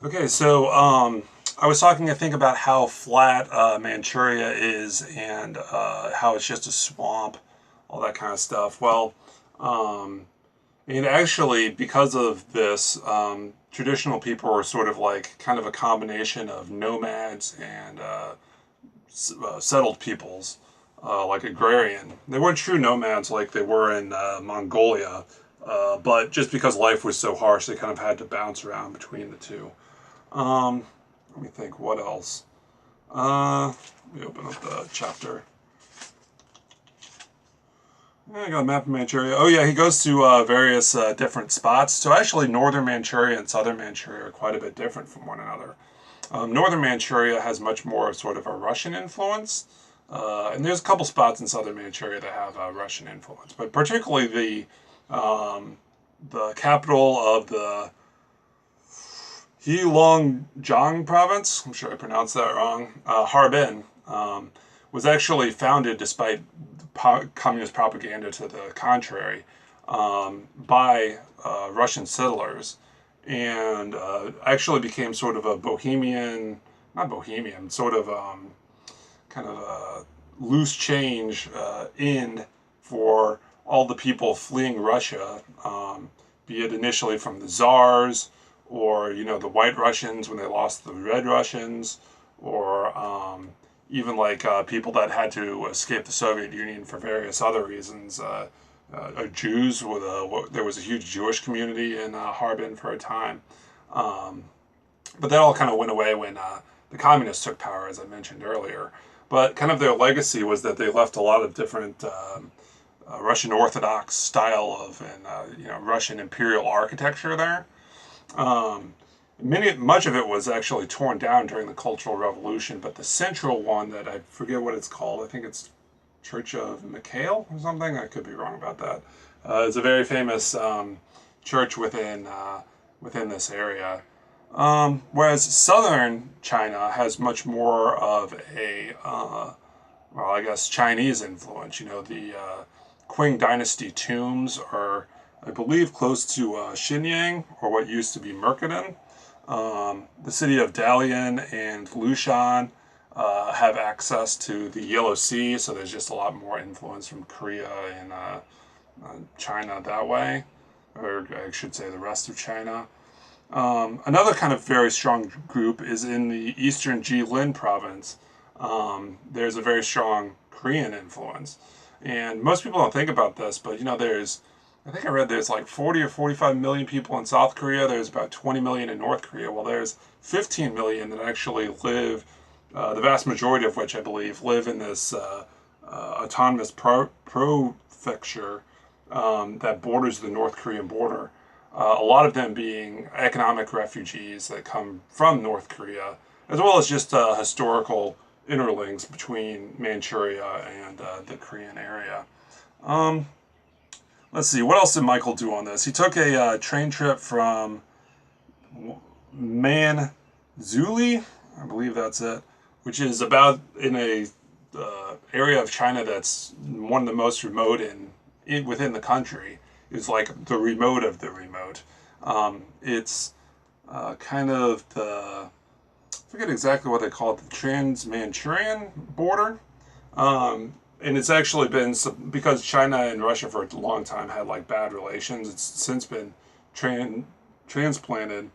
Okay, so I was talking, I think, about how flat Manchuria is and how it's just a swamp, all that kind of stuff. Well, and actually, because of this, traditional people were sort of like kind of a combination of nomads and settled peoples, like agrarian. They weren't true nomads like they were in Mongolia, but just because life was so harsh, they kind of had to bounce around between the two. Um, Let me think, what else? Let me open up the chapter. Yeah, I got a map of Manchuria. Oh yeah, he goes to various different spots. So actually, northern Manchuria and southern Manchuria are quite a bit different from one another. Northern Manchuria has much more of sort of a Russian influence, and there's a couple spots in southern Manchuria that have a Russian influence, but particularly the capital of the Heilongjiang province, I'm sure I pronounced that wrong, Harbin, was actually founded, despite communist propaganda to the contrary, by Russian settlers, and actually became sort of a bohemian, not bohemian, sort of kind of a loose change inn for all the people fleeing Russia, be it initially from the czars, or the White Russians when they lost the Red Russians, or even like people that had to escape the Soviet Union for various other reasons. Jews there was a huge Jewish community in Harbin for a time, but that all kind of went away when the communists took power, as I mentioned earlier. But kind of their legacy was that they left a lot of different Russian Orthodox style of and Russian imperial architecture there. Um, Much of it was actually torn down during the Cultural Revolution, but the central one that I forget what it's called, I think it's Church of Mikhail or something. I could be wrong about that. It's a very famous church within this area. Whereas southern China has much more of a, well, I guess Chinese influence. The Qing Dynasty tombs are, I believe, close to Xinyang, or what used to be Mercadon. The city of Dalian and Lushan have access to the Yellow Sea, so there's just a lot more influence from Korea and China that way, or I should say the rest of China. Another kind of very strong group is in the eastern Jilin province. There's a very strong Korean influence. And most people don't think about this, but I think I read there's like 40 or 45 million people in South Korea. There's about 20 million in North Korea. Well, there's 15 million that actually live, the vast majority of which I believe live in this autonomous prefecture that borders the North Korean border. A lot of them being economic refugees that come from North Korea, as well as just historical interlinks between Manchuria and the Korean area. Um, let's see, what else did Michael do on this? He took a train trip from Manzuli, I believe that's it, which is about in a area of China that's one of the most remote within the country. It's like the remote of the remote. It's kind of I forget exactly what they call it, the Trans-Manchurian border. And it's actually been, because China and Russia for a long time had like bad relations, it's since been transplanted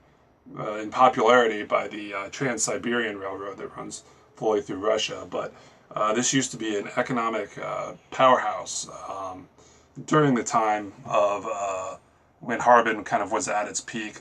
in popularity by the Trans-Siberian Railroad that runs fully through Russia. But this used to be an economic powerhouse during the time of when Harbin kind of was at its peak.